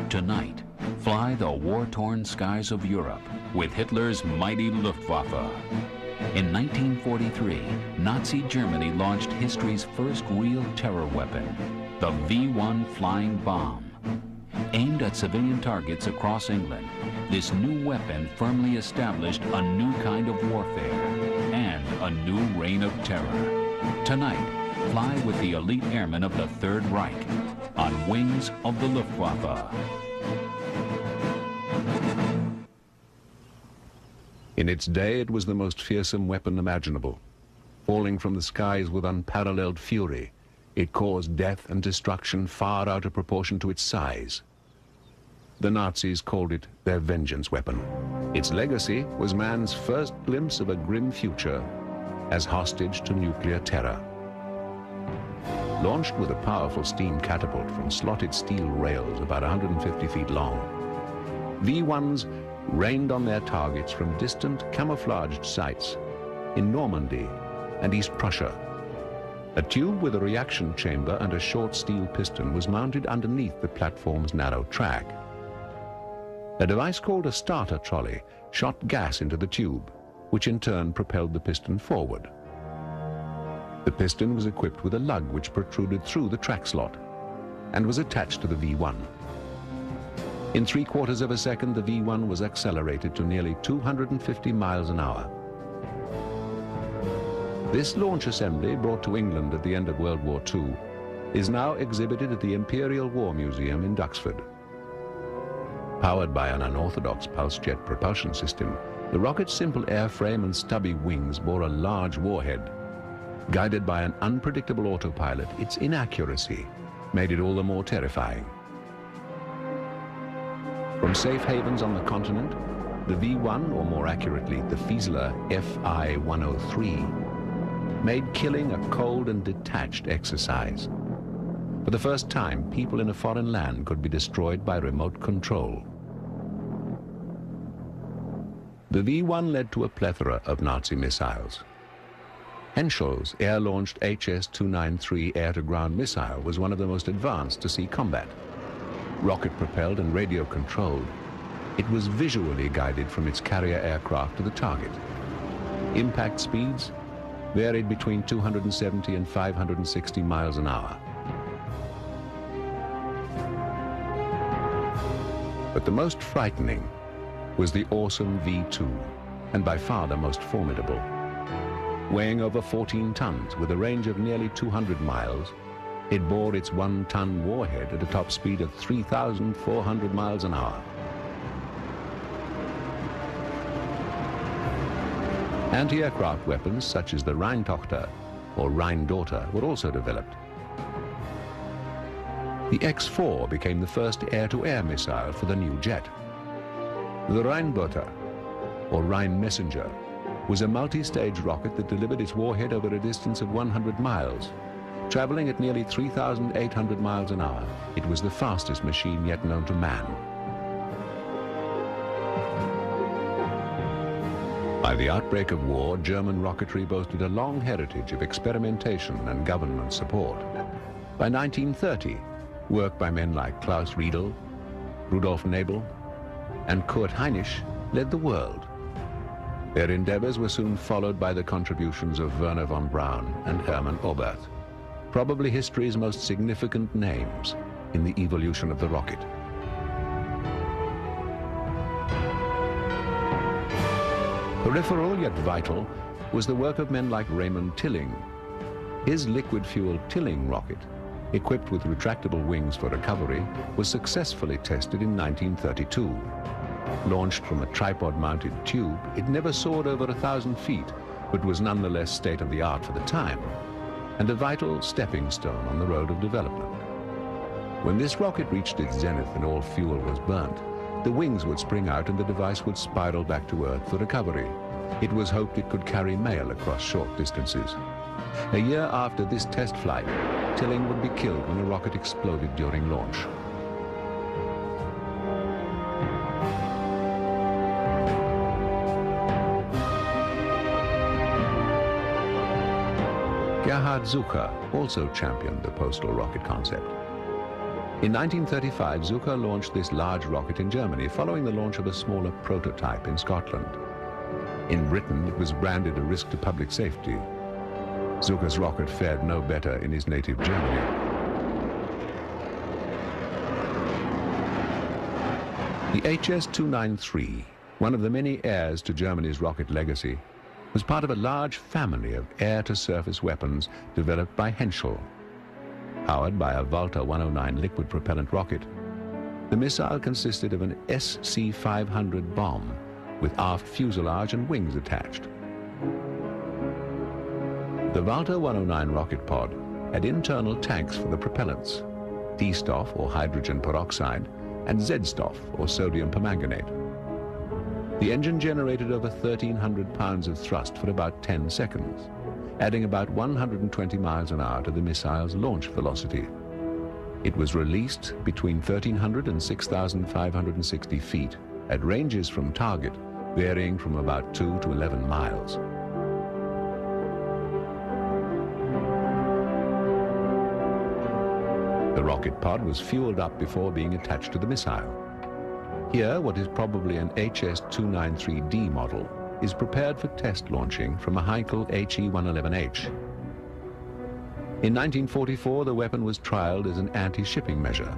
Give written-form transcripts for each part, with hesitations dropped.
Tonight, fly the war-torn skies of Europe with Hitler's mighty Luftwaffe. In 1943, Nazi Germany launched history's first real terror weapon, the V-1 flying bomb. Aimed at civilian targets across England, this new weapon firmly established a new kind of warfare and a new reign of terror. Tonight, fly with the elite airmen of the Third Reich on wings of the Luftwaffe. In its day, it was the most fearsome weapon imaginable. Falling from the skies with unparalleled fury, it caused death and destruction far out of proportion to its size. The Nazis called it their vengeance weapon. Its legacy was man's first glimpse of a grim future as hostage to nuclear terror. Launched with a powerful steam catapult from slotted steel rails about 150 feet long, V-1s rained on their targets from distant camouflaged sites in Normandy and East Prussia. A tube with a reaction chamber and a short steel piston was mounted underneath the platform's narrow track. A device called a starter trolley shot gas into the tube, which in turn propelled the piston forward. The piston was equipped with a lug which protruded through the track slot and was attached to the V-1. In 3/4 of a second, the V-1 was accelerated to nearly 250 miles an hour. This launch assembly, brought to England at the end of World War II, is now exhibited at the Imperial War Museum in Duxford. Powered by an unorthodox pulse jet propulsion system, the rocket's simple airframe and stubby wings bore a large warhead. Guided by an unpredictable autopilot, its inaccuracy made it all the more terrifying. From safe havens on the continent, the V-1, or more accurately, the Fieseler Fi-103, made killing a cold and detached exercise. For the first time, people in a foreign land could be destroyed by remote control. The V-1 led to a plethora of Nazi missiles. Henschel's air-launched HS-293 air-to-ground missile was one of the most advanced to see combat. Rocket-propelled and radio-controlled, it was visually guided from its carrier aircraft to the target. Impact speeds varied between 270 and 560 miles an hour. But the most frightening was the awesome V-2, and by far the most formidable. Weighing over 14 tons with a range of nearly 200 miles, it bore its 1-ton warhead at a top speed of 3,400 miles an hour. Anti-aircraft weapons such as the Rheintochter or Rheindaughter were also developed. The X-4 became the first air-to-air missile for the new jet. The Rheinbutter or Rhine Messenger was a multi-stage rocket that delivered its warhead over a distance of 100 miles. Traveling at nearly 3,800 miles an hour, it was the fastest machine yet known to man. By the outbreak of war, German rocketry boasted a long heritage of experimentation and government support. By 1930, work by men like Klaus Riedel, Rudolf Nebel, and Kurt Heinisch led the world. Their endeavors were soon followed by the contributions of Werner von Braun and Hermann Oberth, probably history's most significant names in the evolution of the rocket. Peripheral yet vital was the work of men like Raymond Tilling. His liquid-fueled Tilling rocket, equipped with retractable wings for recovery, was successfully tested in 1932. Launched from a tripod-mounted tube, it never soared over 1,000 feet, but was nonetheless state-of-the-art for the time, and a vital stepping stone on the road of development. When this rocket reached its zenith and all fuel was burnt, the wings would spring out and the device would spiral back to Earth for recovery. It was hoped it could carry mail across short distances. A year after this test flight, Tilling would be killed when a rocket exploded during launch. Gerhard Zucker also championed the postal rocket concept. In 1935, Zucker launched this large rocket in Germany, following the launch of a smaller prototype in Scotland. In Britain, it was branded a risk to public safety. Zucker's rocket fared no better in his native Germany. The HS-293, one of the many heirs to Germany's rocket legacy, was part of a large family of air-to-surface weapons developed by Henschel. Powered by a Walter 109 liquid propellant rocket, the missile consisted of an SC-500 bomb with aft fuselage and wings attached. The Walter 109 rocket pod had internal tanks for the propellants, D-Stoff or hydrogen peroxide, and Z-Stoff or sodium permanganate. The engine generated over 1,300 pounds of thrust for about 10 seconds, adding about 120 miles an hour to the missile's launch velocity. It was released between 1,300 and 6,560 feet at ranges from target varying from about 2 to 11 miles. The rocket pod was fueled up before being attached to the missile. Here, what is probably an HS-293D model is prepared for test launching from a Heinkel HE-111H. In 1944, the weapon was trialed as an anti-shipping measure.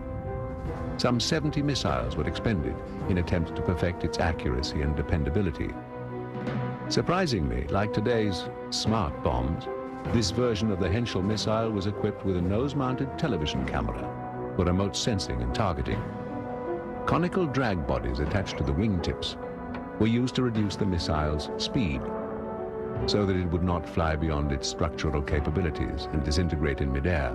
Some 70 missiles were expended in attempts to perfect its accuracy and dependability. Surprisingly, like today's smart bombs, this version of the Henschel missile was equipped with a nose-mounted television camera for remote sensing and targeting. Conical drag bodies attached to the wingtips were used to reduce the missile's speed so that it would not fly beyond its structural capabilities and disintegrate in midair.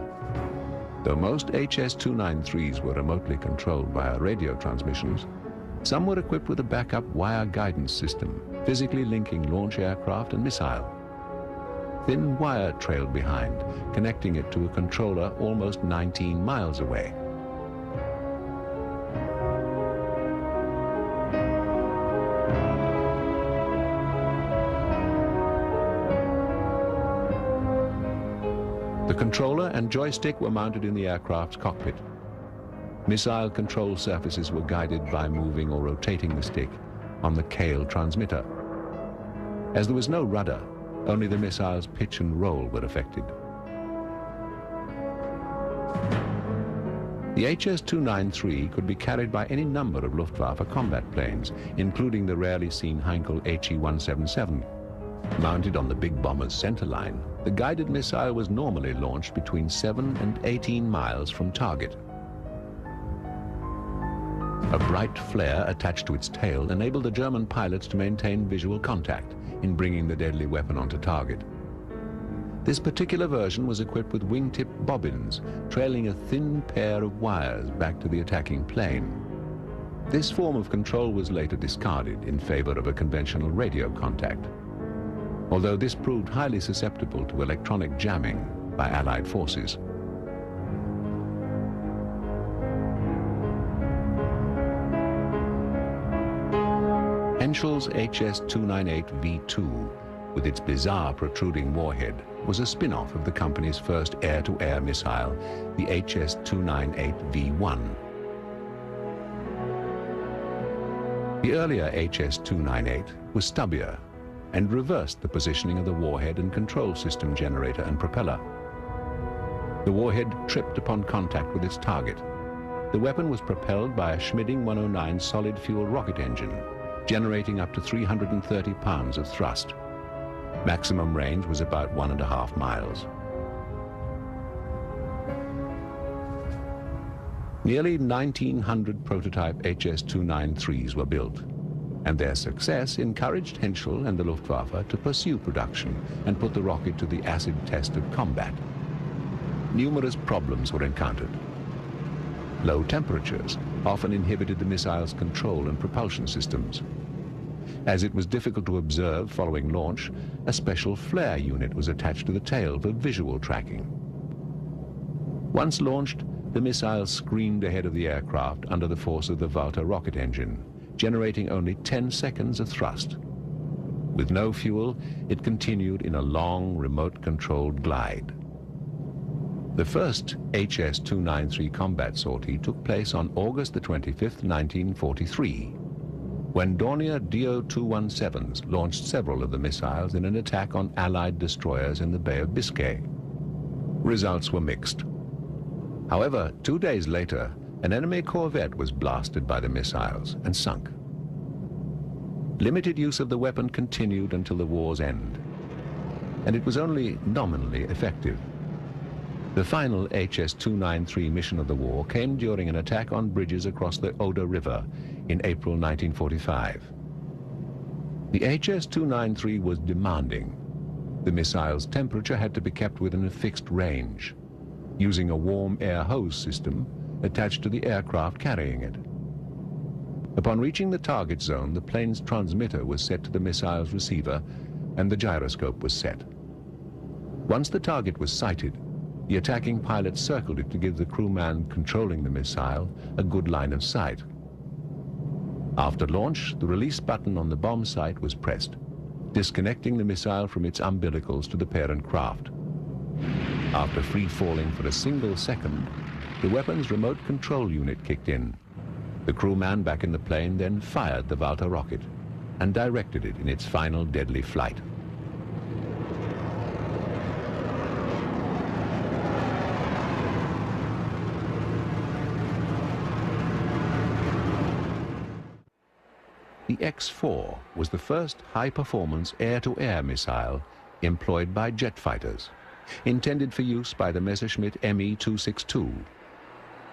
Though most HS-293s were remotely controlled via radio transmissions, some were equipped with a backup wire guidance system, physically linking launch aircraft and missile. Thin wire trailed behind, connecting it to a controller almost 19 miles away. The controller and joystick were mounted in the aircraft's cockpit. Missile control surfaces were guided by moving or rotating the stick on the Kale transmitter. As there was no rudder, only the missile's pitch and roll were affected. The HS-293 could be carried by any number of Luftwaffe combat planes, including the rarely seen Heinkel HE-177. Mounted on the big bomber's centerline, the guided missile was normally launched between 7 and 18 miles from target. A bright flare attached to its tail enabled the German pilots to maintain visual contact in bringing the deadly weapon onto target. This particular version was equipped with wingtip bobbins, trailing a thin pair of wires back to the attacking plane. This form of control was later discarded in favor of a conventional radio contact, although this proved highly susceptible to electronic jamming by Allied forces. Henschel's HS-298V2, with its bizarre protruding warhead, was a spin-off of the company's first air-to-air missile, the HS-298V1. The earlier HS-298 was stubbier and reversed the positioning of the warhead and control system generator and propeller. The warhead tripped upon contact with its target. The weapon was propelled by a Schmidding 109 solid-fuel rocket engine, generating up to 330 pounds of thrust. Maximum range was about 1.5 miles. Nearly 1,900 prototype HS-293s were built, and their success encouraged Henschel and the Luftwaffe to pursue production and put the rocket to the acid test of combat. Numerous problems were encountered. Low temperatures often inhibited the missile's control and propulsion systems. As it was difficult to observe following launch, a special flare unit was attached to the tail for visual tracking. Once launched, the missile screamed ahead of the aircraft under the force of the Walter rocket engine, generating only 10 seconds of thrust. With no fuel, it continued in a long, remote-controlled glide. The first HS-293 combat sortie took place on August the 25th, 1943, when Dornier Do-217s launched several of the missiles in an attack on Allied destroyers in the Bay of Biscay. Results were mixed. However, 2 days later, an enemy corvette was blasted by the missiles and sunk. Limited use of the weapon continued until the war's end, and it was only nominally effective. The final HS-293 mission of the war came during an attack on bridges across the Oder River in April 1945. The HS-293 was demanding. The missile's temperature had to be kept within a fixed range, using a warm air hose system attached to the aircraft carrying it. Upon reaching the target zone, the plane's transmitter was set to the missile's receiver and the gyroscope was set. Once the target was sighted, the attacking pilot circled it to give the crewman controlling the missile a good line of sight. After launch, the release button on the bomb sight was pressed, disconnecting the missile from its umbilicals to the parent craft. After free falling for a single second, the weapon's remote control unit kicked in. The crewman back in the plane then fired the Walter rocket and directed it in its final deadly flight. The X-4 was the first high-performance air-to-air missile employed by jet fighters, intended for use by the Messerschmitt Me-262.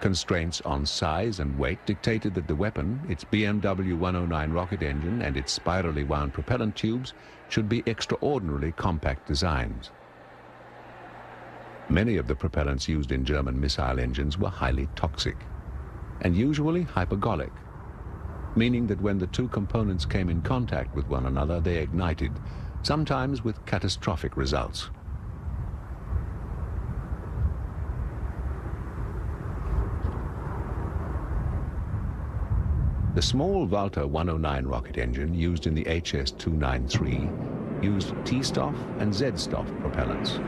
Constraints on size and weight dictated that the weapon, its BMW 109 rocket engine and its spirally wound propellant tubes should be extraordinarily compact designs. Many of the propellants used in German missile engines were highly toxic and usually hypergolic, meaning that when the two components came in contact with one another, they ignited, sometimes with catastrophic results. The small Walter 109 rocket engine used in the HS-293 used T-Stoff and Z-Stoff propellants,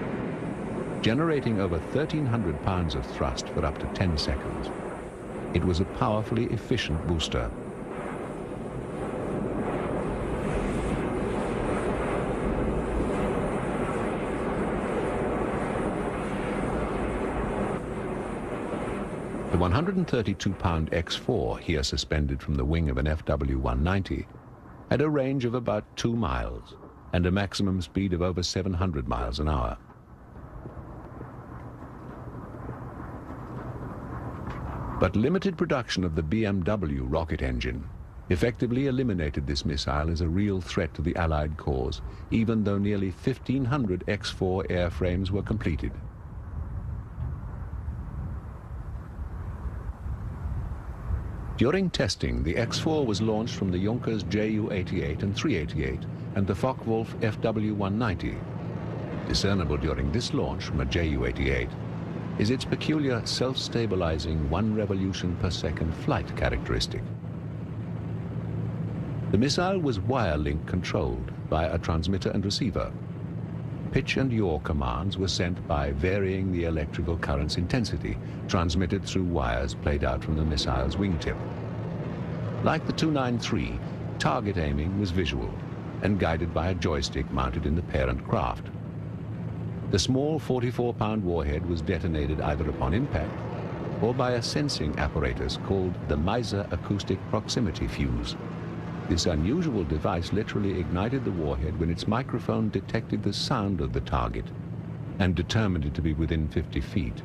generating over 1,300 pounds of thrust for up to 10 seconds. It was a powerfully efficient booster. The 132-pound X-4, here suspended from the wing of an FW-190, had a range of about 2 miles and a maximum speed of over 700 miles an hour. But limited production of the BMW rocket engine effectively eliminated this missile as a real threat to the Allied cause, even though nearly 1,500 X-4 airframes were completed. During testing, the X-4 was launched from the Junkers Ju-88 and 388 and the Focke-Wulf FW-190. Discernible during this launch from a Ju-88 is its peculiar self-stabilizing 1 revolution per second flight characteristic. The missile was wire-link controlled by a transmitter and receiver. Pitch and yaw commands were sent by varying the electrical current's intensity, transmitted through wires played out from the missile's wingtip. Like the 293, target aiming was visual and guided by a joystick mounted in the parent craft. The small 44-pound warhead was detonated either upon impact or by a sensing apparatus called the Meiser acoustic proximity fuse. This unusual device literally ignited the warhead when its microphone detected the sound of the target and determined it to be within 50 feet.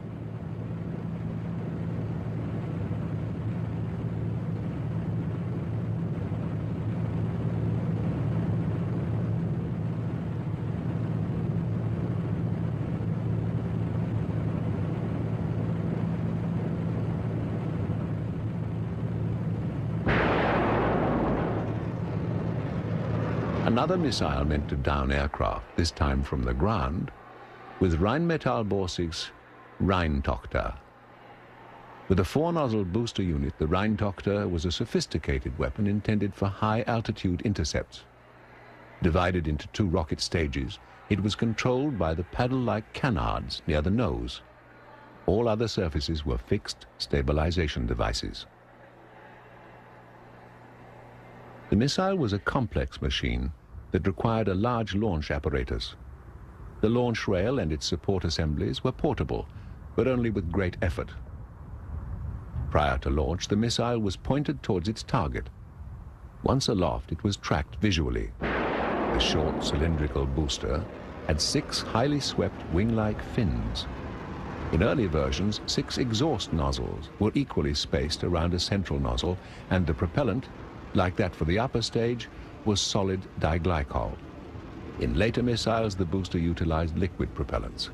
Another missile meant to down aircraft, this time from the ground, was Rheinmetallborsig's Rheintochter. With a 4-nozzle booster unit, the Rheintochter was a sophisticated weapon intended for high-altitude intercepts. Divided into two rocket stages, it was controlled by the paddle-like canards near the nose. All other surfaces were fixed stabilization devices. The missile was a complex machine that required a large launch apparatus. The launch rail and its support assemblies were portable, but only with great effort. Prior to launch, the missile was pointed towards its target. Once aloft, it was tracked visually. The short cylindrical booster had 6 highly swept wing-like fins. In early versions, 6 exhaust nozzles were equally spaced around a central nozzle, and the propellant, like that for the upper stage, was solid diglycol. In later missiles, the booster utilized liquid propellants.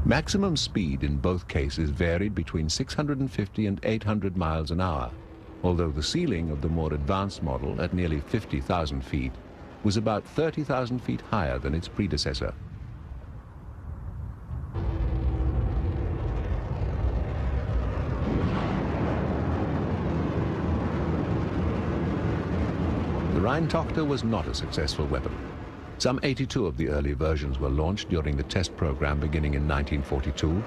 Maximum speed in both cases varied between 650 and 800 miles an hour, although the ceiling of the more advanced model at nearly 50,000 feet was about 30,000 feet higher than its predecessor. The Rheintochter was not a successful weapon. Some 82 of the early versions were launched during the test program beginning in 1942.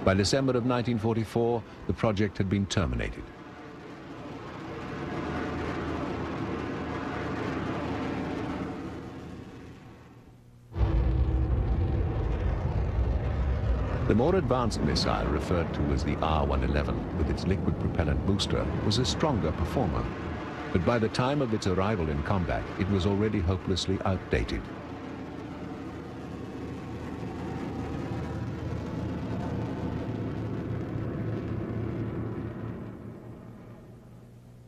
By December of 1944, the project had been terminated. The more advanced missile, referred to as the R-111 with its liquid propellant booster, was a stronger performer. But by the time of its arrival in combat, it was already hopelessly outdated.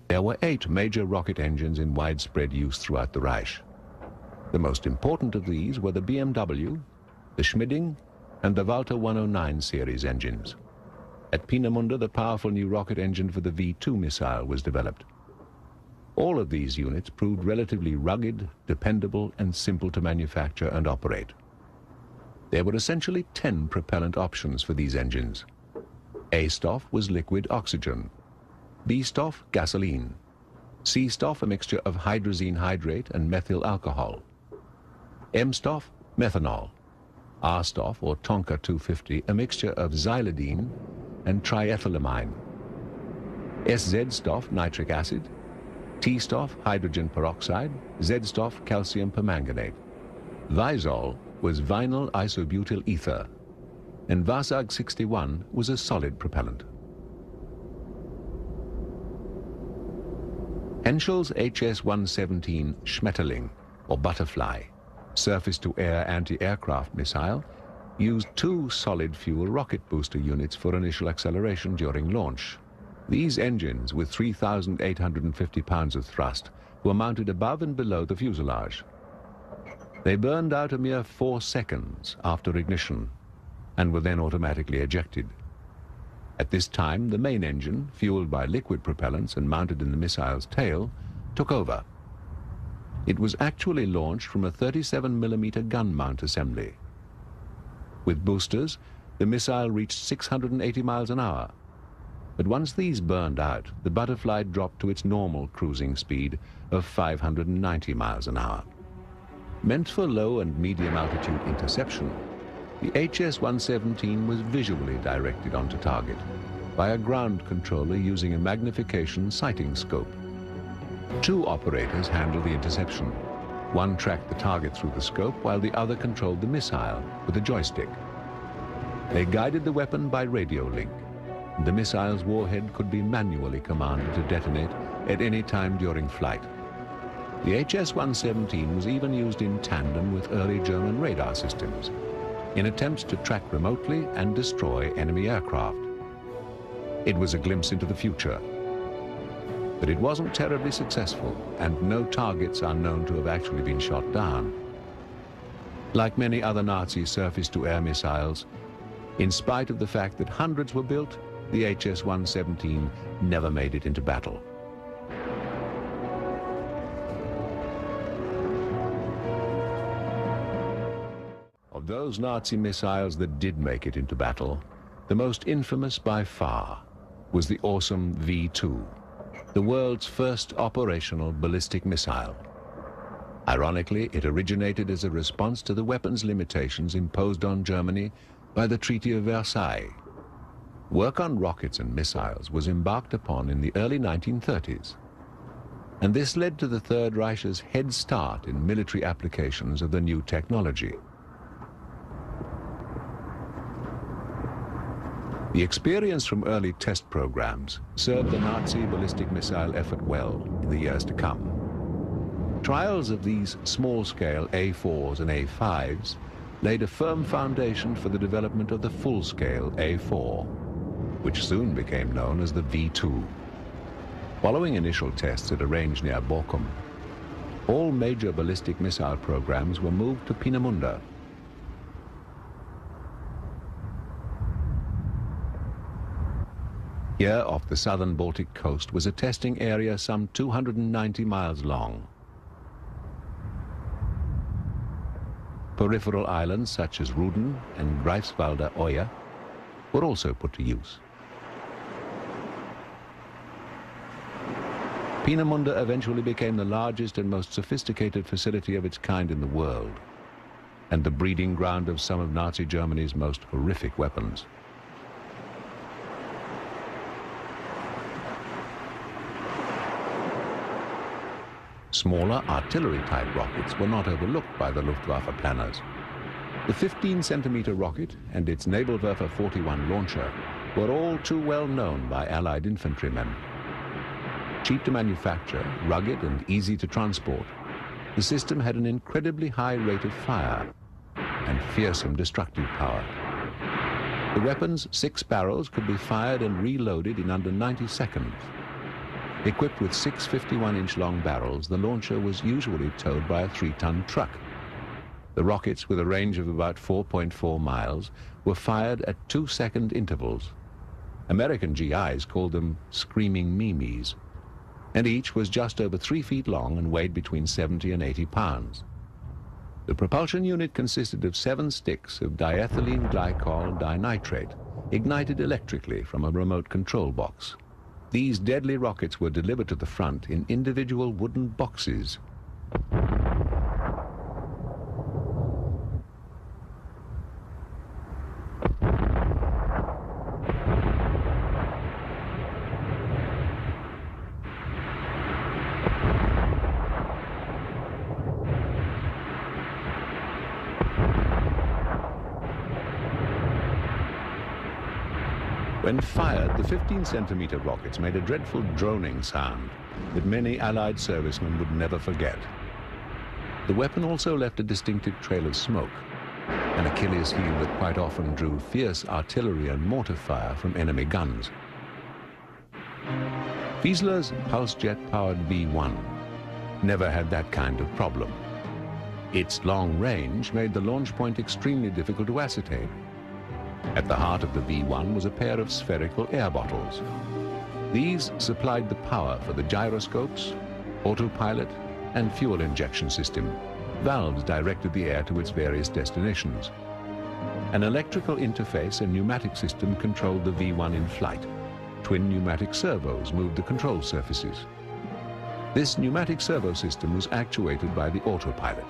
There were 8 major rocket engines in widespread use throughout the Reich. The most important of these were the BMW, the Schmidding, and the Walter 109 series engines. At Peenemünde, the powerful new rocket engine for the V-2 missile was developed. All of these units proved relatively rugged, dependable, and simple to manufacture and operate. There were essentially 10 propellant options for these engines. A-Stoff was liquid oxygen, B-Stoff gasoline, C-Stoff a mixture of hydrazine hydrate and methyl alcohol, M-Stoff methanol, R-Stoff or Tonka 250 a mixture of xylidine and triethylamine, SZ-Stoff nitric acid, T-Stoff hydrogen peroxide, Z-Stoff calcium permanganate. Visol was vinyl isobutyl ether, and Vasag 61 was a solid propellant. Henschel's HS-117 Schmetterling, or Butterfly, surface-to-air anti-aircraft missile, used 2 solid-fuel rocket booster units for initial acceleration during launch. These engines, with 3,850 pounds of thrust, were mounted above and below the fuselage. They burned out a mere 4 seconds after ignition and were then automatically ejected. At this time, the main engine, fueled by liquid propellants and mounted in the missile's tail, took over. It was actually launched from a 37mm gun mount assembly. With boosters, the missile reached 680 miles an hour. But once these burned out, the Butterfly dropped to its normal cruising speed of 590 miles an hour. Meant for low and medium altitude interception, the HS-117 was visually directed onto target by a ground controller using a magnification sighting scope. 2 operators handled the interception. One tracked the target through the scope while the other controlled the missile with a joystick. They guided the weapon by radio link. The missile's warhead could be manually commanded to detonate at any time during flight. The HS-117 was even used in tandem with early German radar systems in attempts to track remotely and destroy enemy aircraft. It was a glimpse into the future. But it wasn't terribly successful, and no targets are known to have actually been shot down. Like many other Nazi surface-to-air missiles, in spite of the fact that hundreds were built, the HS-117 never made it into battle. Of those Nazi missiles that did make it into battle, The most infamous by far was the awesome V-2, the world's first operational ballistic missile. Ironically, it originated as a response to the weapons limitations imposed on Germany by the Treaty of Versailles. Work on rockets and missiles was embarked upon in the early 1930s, and this led to the Third Reich's head start in military applications of the new technology. The experience from early test programs served the Nazi ballistic missile effort well in the years to come. Trials of these small-scale A4s and A5s laid a firm foundation for the development of the full-scale A4, which soon became known as the V2. Following initial tests at a range near Bochum, all major ballistic missile programs were moved to Peenemünde. Here off the southern Baltic coast was a testing area some 290 miles long. Peripheral islands such as Ruden and Greifswalder Oyer were also put to use. Peenemünde eventually became the largest and most sophisticated facility of its kind in the world, and the breeding ground of some of Nazi Germany's most horrific weapons. Smaller artillery-type rockets were not overlooked by the Luftwaffe planners. The 15-centimeter rocket and its Nebelwerfer 41 launcher were all too well known by Allied infantrymen. Cheap to manufacture, rugged and easy to transport, the system had an incredibly high rate of fire and fearsome destructive power. The weapon's 6 barrels could be fired and reloaded in under 90 seconds. Equipped with 6 51-inch long barrels, the launcher was usually towed by a 3-ton truck. The rockets, with a range of about 4.4 miles, were fired at 2-second intervals. American GIs called them screaming memes, and each was just over 3 feet long and weighed between 70 and 80 pounds. The propulsion unit consisted of 7 sticks of diethylene glycol dinitrate, ignited electrically from a remote control box. These deadly rockets were delivered to the front in individual wooden boxes. When fired, the 15-centimeter rockets made a dreadful droning sound that many Allied servicemen would never forget. The weapon also left a distinctive trail of smoke, an Achilles heel that quite often drew fierce artillery and mortar fire from enemy guns. Fieseler's pulse jet-powered V1 never had that kind of problem. Its long range made the launch point extremely difficult to ascertain. At the heart of the V1 was a pair of spherical air bottles. These supplied the power for the gyroscopes, autopilot, and fuel injection system. Valves directed the air to its various destinations. An electrical interface and pneumatic system controlled the V1 in flight. Twin pneumatic servos moved the control surfaces. This pneumatic servo system was actuated by the autopilot.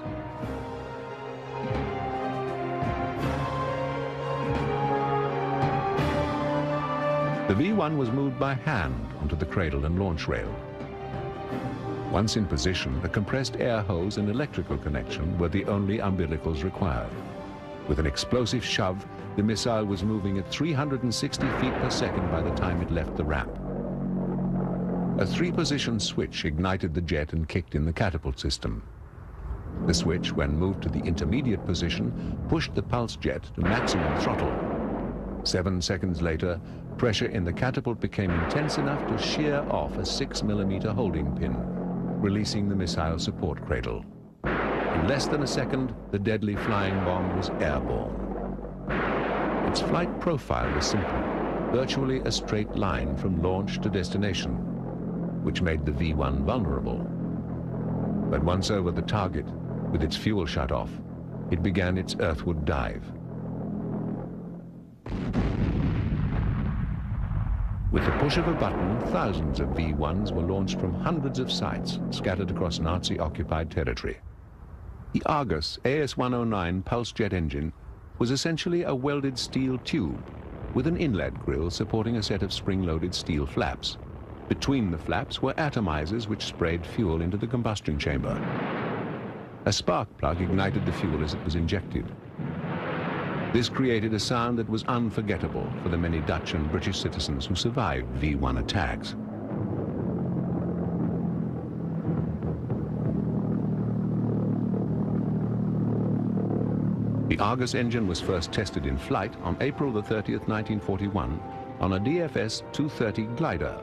The V1 was moved by hand onto the cradle and launch rail. Once in position, a compressed air hose and electrical connection were the only umbilicals required. With an explosive shove, the missile was moving at 360 feet per second by the time it left the ramp. A 3-position switch ignited the jet and kicked in the catapult system. The switch, when moved to the intermediate position, pushed the pulse jet to maximum throttle. 7 seconds later, pressure in the catapult became intense enough to shear off a 6mm holding pin, releasing the missile support cradle. In less than a second, the deadly flying bomb was airborne. Its flight profile was simple, virtually a straight line from launch to destination, which made the V1 vulnerable. But once over the target, with its fuel shut off, it began its earthward dive. With the push of a button, thousands of V-1s were launched from hundreds of sites scattered across Nazi-occupied territory. The Argus AS-109 pulse jet engine was essentially a welded steel tube with an inlet grill supporting a set of spring-loaded steel flaps. Between the flaps were atomizers which sprayed fuel into the combustion chamber. A spark plug ignited the fuel as it was injected. This created a sound that was unforgettable for the many Dutch and British citizens who survived V-1 attacks. The Argus engine was first tested in flight on April the 30th, 1941, on a DFS-230 glider.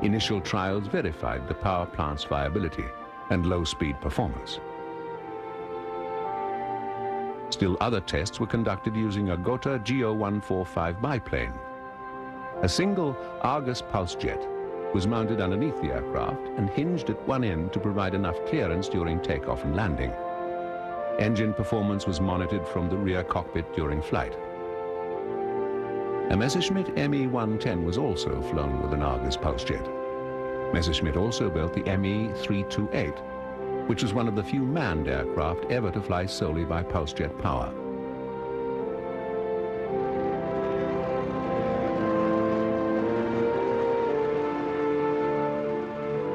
Initial trials verified the power plant's viability and low-speed performance. Still other tests were conducted using a Gotha GO-145 biplane. A single Argus pulse jet was mounted underneath the aircraft and hinged at one end to provide enough clearance during takeoff and landing. Engine performance was monitored from the rear cockpit during flight. A Messerschmitt Me-110 was also flown with an Argus pulse jet. Messerschmitt also built the Me-328, which was one of the few manned aircraft ever to fly solely by pulse jet power.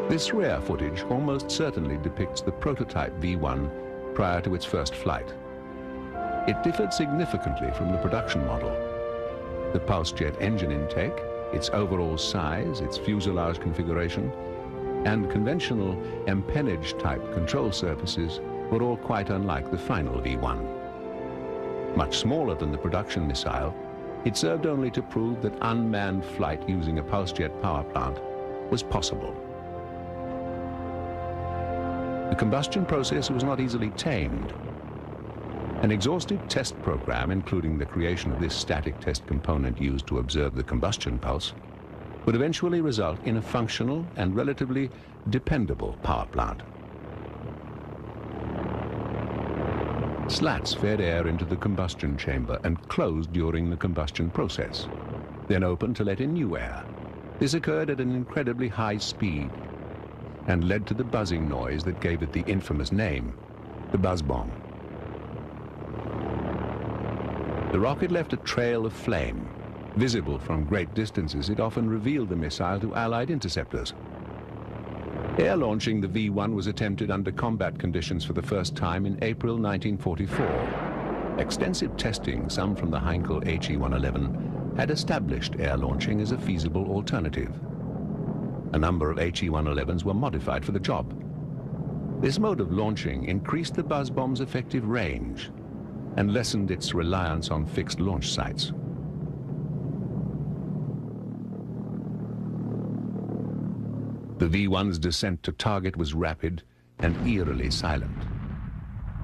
This rare footage almost certainly depicts the prototype V-1 prior to its first flight. It differed significantly from the production model. The pulse jet engine intake, its overall size, its fuselage configuration, and conventional empennage-type control surfaces were all quite unlike the final V-1. Much smaller than the production missile, it served only to prove that unmanned flight using a pulse jet power plant was possible. The combustion process was not easily tamed. An exhaustive test program, including the creation of this static test component used to observe the combustion pulse, would eventually result in a functional and relatively dependable power plant. Slats fed air into the combustion chamber and closed during the combustion process, then opened to let in new air. This occurred at an incredibly high speed and led to the buzzing noise that gave it the infamous name, the buzz bomb. The rocket left a trail of flame. Visible from great distances, it often revealed the missile to Allied interceptors. Air launching the V-1 was attempted under combat conditions for the first time in April 1944. Extensive testing, some from the Heinkel HE-111, had established air launching as a feasible alternative. A number of HE-111s were modified for the job. This mode of launching increased the buzz bomb's effective range and lessened its reliance on fixed launch sites. The V-1's descent to target was rapid and eerily silent.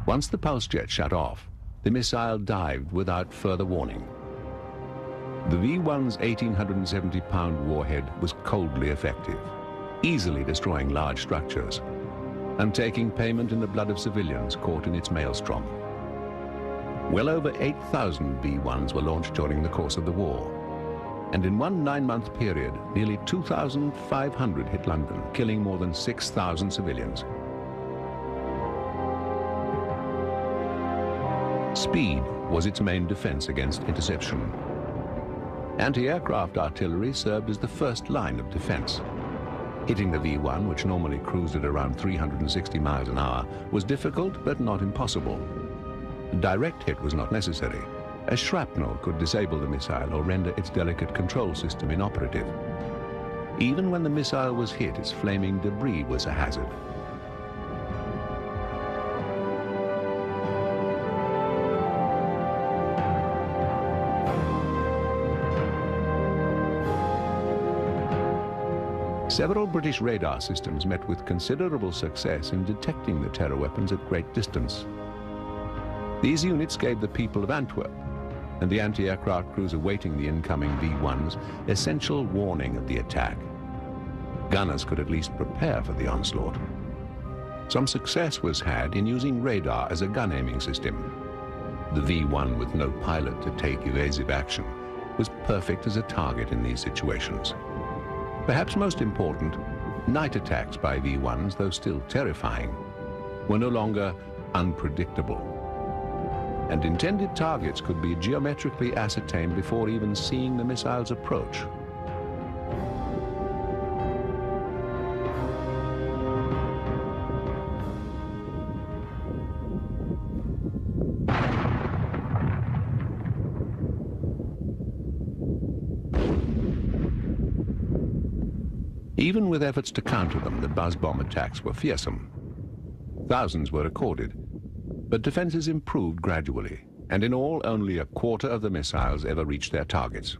Once the pulse jet shut off, the missile dived without further warning. The V-1's 1,870-pound warhead was coldly effective, easily destroying large structures and taking payment in the blood of civilians caught in its maelstrom. Well over 8,000 V-1s were launched during the course of the war. And in one 9-month period, nearly 2,500 hit London, killing more than 6,000 civilians. Speed was its main defense against interception. Anti-aircraft artillery served as the first line of defense. Hitting the V-1, which normally cruised at around 360 miles an hour, was difficult but not impossible. A direct hit was not necessary, as shrapnel could disable the missile or render its delicate control system inoperative. Even when the missile was hit, its flaming debris was a hazard. Several British radar systems met with considerable success in detecting the terror weapons at great distance. These units gave the people of Antwerp and the anti-aircraft crews awaiting the incoming V-1s essential warning of the attack. Gunners could at least prepare for the onslaught. Some success was had in using radar as a gun aiming system. The V-1, with no pilot to take evasive action, was perfect as a target in these situations. Perhaps most important, night attacks by V-1s, though still terrifying, were no longer unpredictable. And intended targets could be geometrically ascertained before even seeing the missiles approach. Even with efforts to counter them, the buzz bomb attacks were fearsome. Thousands were recorded, but defenses improved gradually, and in all, only a quarter of the missiles ever reached their targets.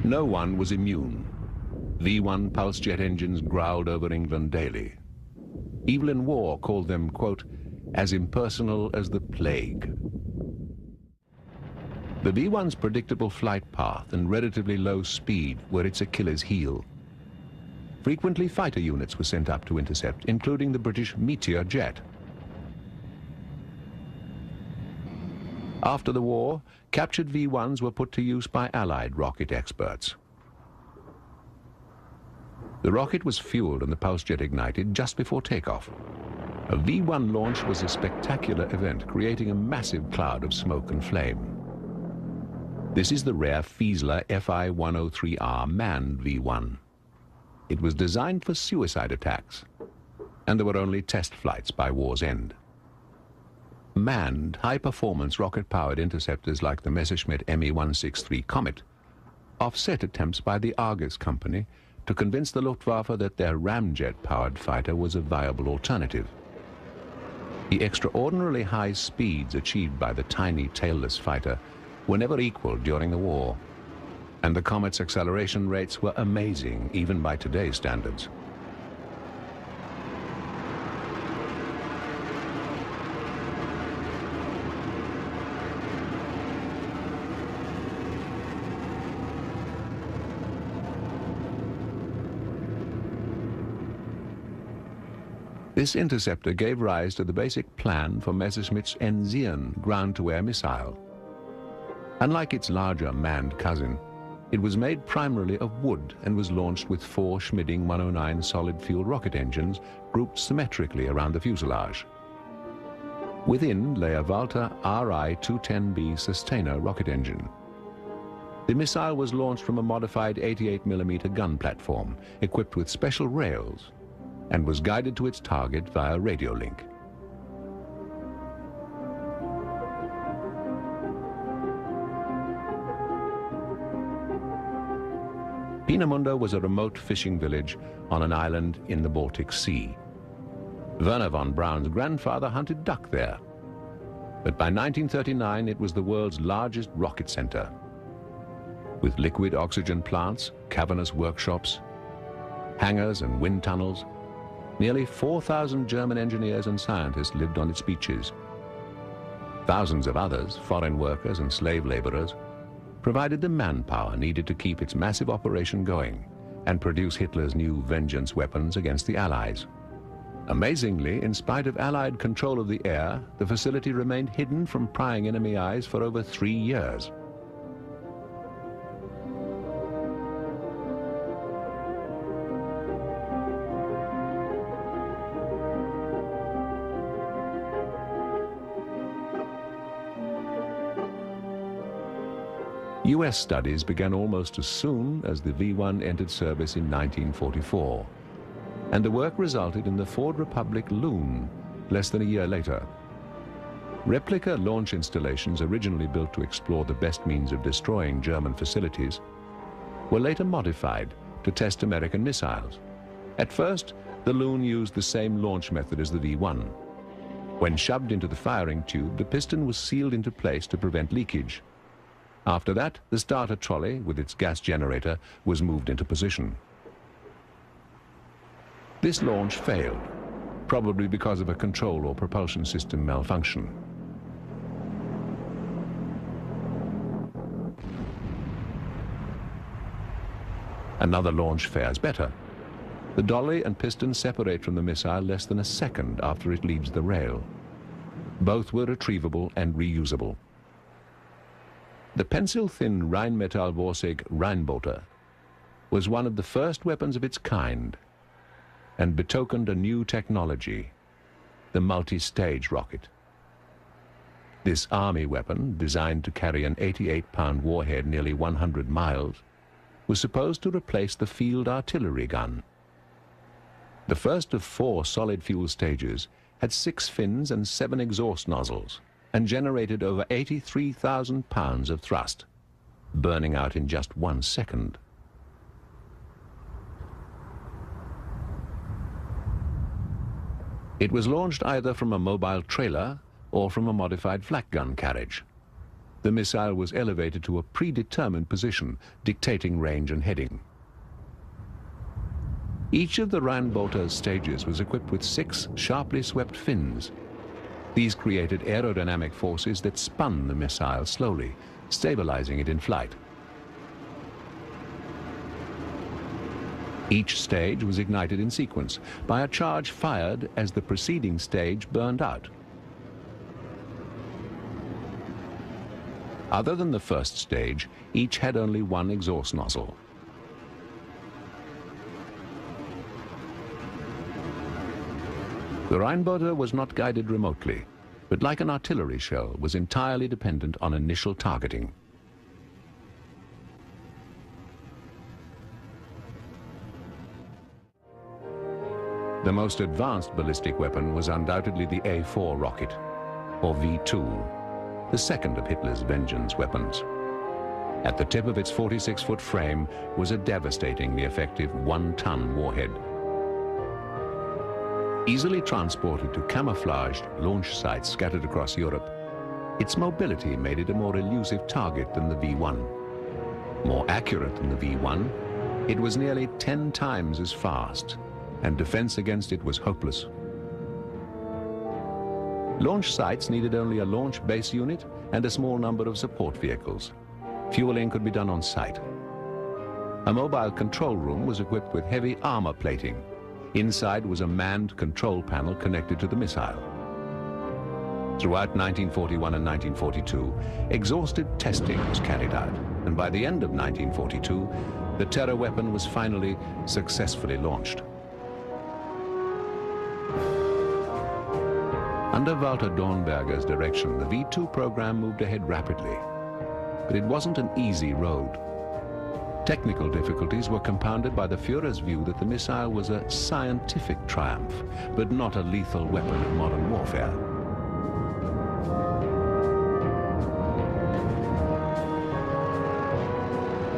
No one was immune. V-1 pulse jet engines growled over England daily. Evelyn Waugh called them, quote, as impersonal as the plague. The V-1's predictable flight path and relatively low speed were its Achilles heel. Frequently fighter units were sent up to intercept, including the British Meteor jet. After the war, captured V-1s were put to use by Allied rocket experts. The rocket was fueled and the pulse jet ignited just before takeoff. A V-1 launch was a spectacular event, creating a massive cloud of smoke and flame. This is the rare Fieseler Fi-103R manned V-1. It was designed for suicide attacks, and there were only test flights by war's end. Manned, high-performance rocket-powered interceptors like the Messerschmitt Me-163 Comet offset attempts by the Argus company to convince the Luftwaffe that their ramjet-powered fighter was a viable alternative. The extraordinarily high speeds achieved by the tiny tailless fighter were never equaled during the war, and the Comet's acceleration rates were amazing even by today's standards. This interceptor gave rise to the basic plan for Messerschmitt's Enzian ground-to-air missile. Unlike its larger manned cousin, it was made primarily of wood and was launched with 4 Schmidding 109 solid-fuel rocket engines grouped symmetrically around the fuselage. Within lay a Walter RI-210B sustainer rocket engine. The missile was launched from a modified 88mm gun platform equipped with special rails and was guided to its target via radio link. Peenemünde was a remote fishing village on an island in the Baltic Sea. Werner von Braun's grandfather hunted duck there. But by 1939, it was the world's largest rocket center, with liquid oxygen plants, cavernous workshops, hangars and wind tunnels. Nearly 4,000 German engineers and scientists lived on its beaches. Thousands of others, foreign workers and slave laborers, provided the manpower needed to keep its massive operation going and produce Hitler's new Vengence weapons against the Allies. Amazingly, in spite of Allied control of the air, the facility remained hidden from prying enemy eyes for over 3 years. US studies began almost as soon as the V-1 entered service in 1944, and the work resulted in the Ford Republic Loon less than a year later. Replica launch installations originally built to explore the best means of destroying German facilities were later modified to test American missiles. At first, the Loon used the same launch method as the V-1. When shoved into the firing tube, the piston was sealed into place to prevent leakage. After that, the starter trolley, with its gas generator, was moved into position. This launch failed, probably because of a control or propulsion system malfunction. Another launch fares better. The dolly and piston separate from the missile less than a second after it leaves the rail. Both were retrievable and reusable. The pencil-thin Rheinmetallborsig Rheinbote was one of the first weapons of its kind and betokened a new technology, the multi-stage rocket. This army weapon, designed to carry an 88-pound warhead nearly 100 miles, was supposed to replace the field artillery gun. The first of 4 solid fuel stages had 6 fins and 7 exhaust nozzles and generated over 83,000 pounds of thrust, burning out in just 1 second. It was launched either from a mobile trailer or from a modified flak gun carriage. The missile was elevated to a predetermined position, dictating range and heading. Each of the Rheinbote's stages was equipped with 6 sharply swept fins. These created aerodynamic forces that spun the missile slowly, stabilizing it in flight. Each stage was ignited in sequence by a charge fired as the preceding stage burned out. Other than the first stage, each had only 1 exhaust nozzle. The Rheinbote was not guided remotely, but like an artillery shell, was entirely dependent on initial targeting. The most advanced ballistic weapon was undoubtedly the A4 rocket, or V2, the second of Hitler's Vengence weapons. At the tip of its 46-foot frame was a devastatingly effective 1-ton warhead. Easily transported to camouflaged launch sites scattered across Europe, its mobility made it a more elusive target than the V1. More accurate than the V1, it was nearly 10 times as fast, and defense against it was hopeless. Launch sites needed only a launch base unit and a small number of support vehicles. Fueling could be done on site. A mobile control room was equipped with heavy armor plating. Inside was a manned control panel connected to the missile. Throughout 1941 and 1942, exhaustive testing was carried out, and by the end of 1942, the terror weapon was finally successfully launched. Under Walter Dornberger's direction, the V2 program moved ahead rapidly, but it wasn't an easy road. Technical difficulties were compounded by the Führer's view that the missile was a scientific triumph, but not a lethal weapon of modern warfare.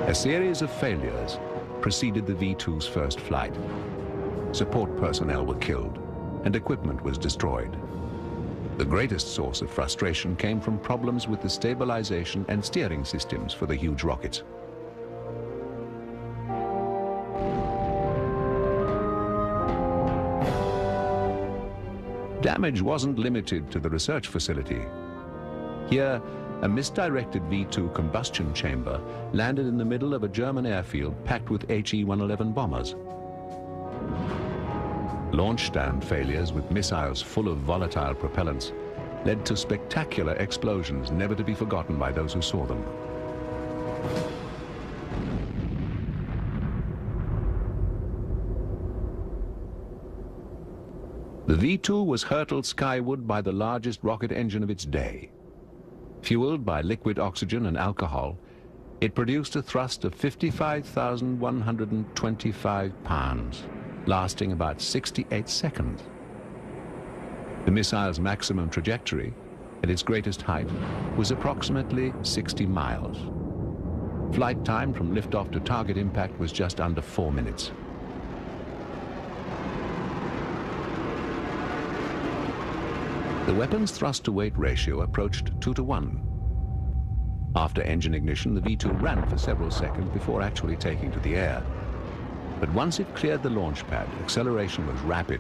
A series of failures preceded the V2's first flight. Support personnel were killed, and equipment was destroyed. The greatest source of frustration came from problems with the stabilization and steering systems for the huge rockets. Damage wasn't limited to the research facility. Here, a misdirected V2 combustion chamber landed in the middle of a German airfield packed with HE-111 bombers. Launch stand failures with missiles full of volatile propellants led to spectacular explosions never to be forgotten by those who saw them. The V2 was hurtled skyward by the largest rocket engine of its day. Fueled by liquid oxygen and alcohol, it produced a thrust of 55,125 pounds, lasting about 68 seconds. The missile's maximum trajectory, at its greatest height, was approximately 60 miles. Flight time from liftoff to target impact was just under 4 minutes. The weapon's thrust-to-weight ratio approached 2-to-1. After engine ignition, the V2 ran for several seconds before actually taking to the air. But once it cleared the launch pad, acceleration was rapid.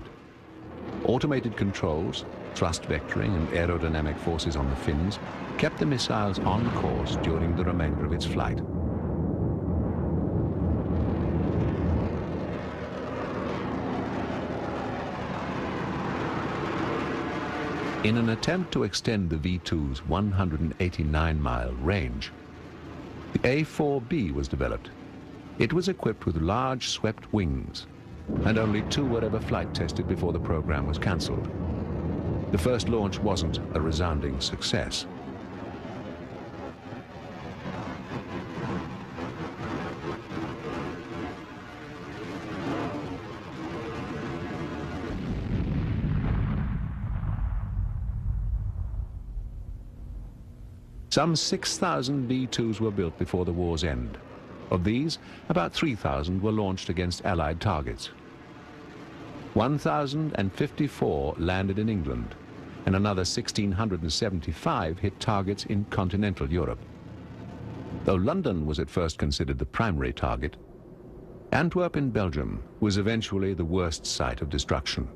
Automated controls, thrust vectoring, and aerodynamic forces on the fins kept the missiles on course during the remainder of its flight. In an attempt to extend the V-2's 189-mile range, the A-4B was developed. It was equipped with large swept wings, and only 2 were ever flight tested before the program was cancelled. The first launch wasn't a resounding success. Some 6,000 V-2s were built before the war's end. Of these, about 3,000 were launched against Allied targets. 1,054 landed in England, and another 1,675 hit targets in continental Europe. Though London was at first considered the primary target, Antwerp in Belgium was eventually the worst site of destruction.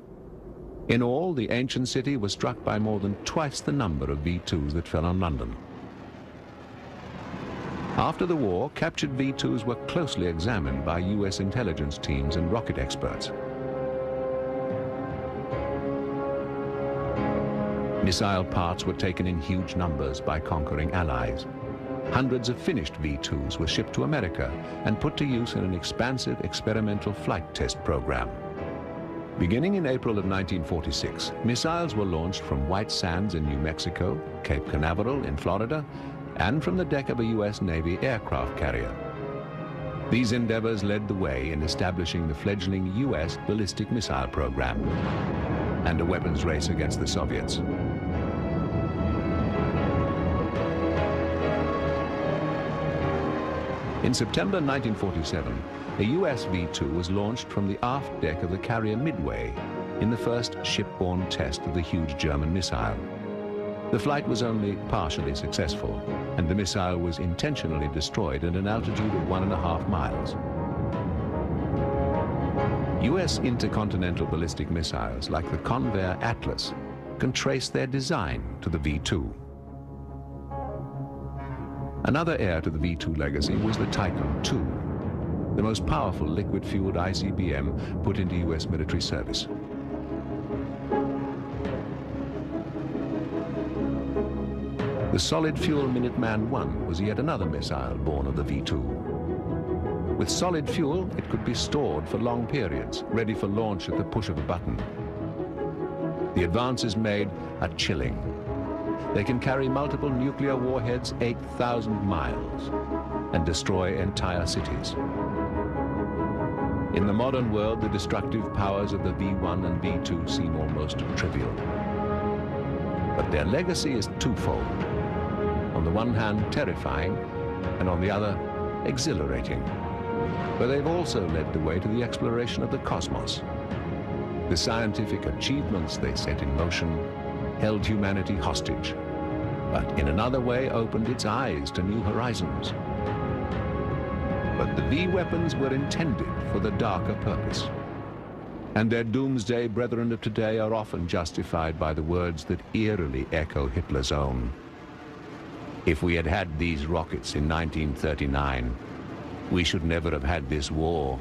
In all, the ancient city was struck by more than twice the number of V-2s that fell on London. After the war, captured V-2s were closely examined by US intelligence teams and rocket experts. Missile parts were taken in huge numbers by conquering allies. Hundreds of finished V-2s were shipped to America and put to use in an expansive experimental flight test program. Beginning in April of 1946, missiles were launched from White Sands in New Mexico, Cape Canaveral in Florida, and from the deck of a US Navy aircraft carrier. These endeavors led the way in establishing the fledgling US ballistic missile program and a weapons race against the Soviets. In September 1947, a US V-2 was launched from the aft deck of the carrier Midway in the first shipborne test of the huge German missile. The flight was only partially successful, and the missile was intentionally destroyed at an altitude of 1.5 miles. US intercontinental ballistic missiles like the Convair Atlas can trace their design to the V-2. Another heir to the V-2 legacy was the Typhoon II, the most powerful liquid-fueled ICBM put into US military service. The solid-fuel Minuteman I was yet another missile born of the V-2. With solid fuel, it could be stored for long periods, ready for launch at the push of a button. The advances made are chilling. They can carry multiple nuclear warheads 8,000 miles and destroy entire cities. In the modern world, the destructive powers of the V-1 and V-2 seem almost trivial. But their legacy is twofold. On the one hand, terrifying, and on the other, exhilarating. But they've also led the way to the exploration of the cosmos. The scientific achievements they set in motion held humanity hostage, but in another way opened its eyes to new horizons. But the V-weapons were intended for the darker purpose, and their doomsday brethren of today are often justified by the words that eerily echo Hitler's own. If we had had these rockets in 1939, we should never have had this war.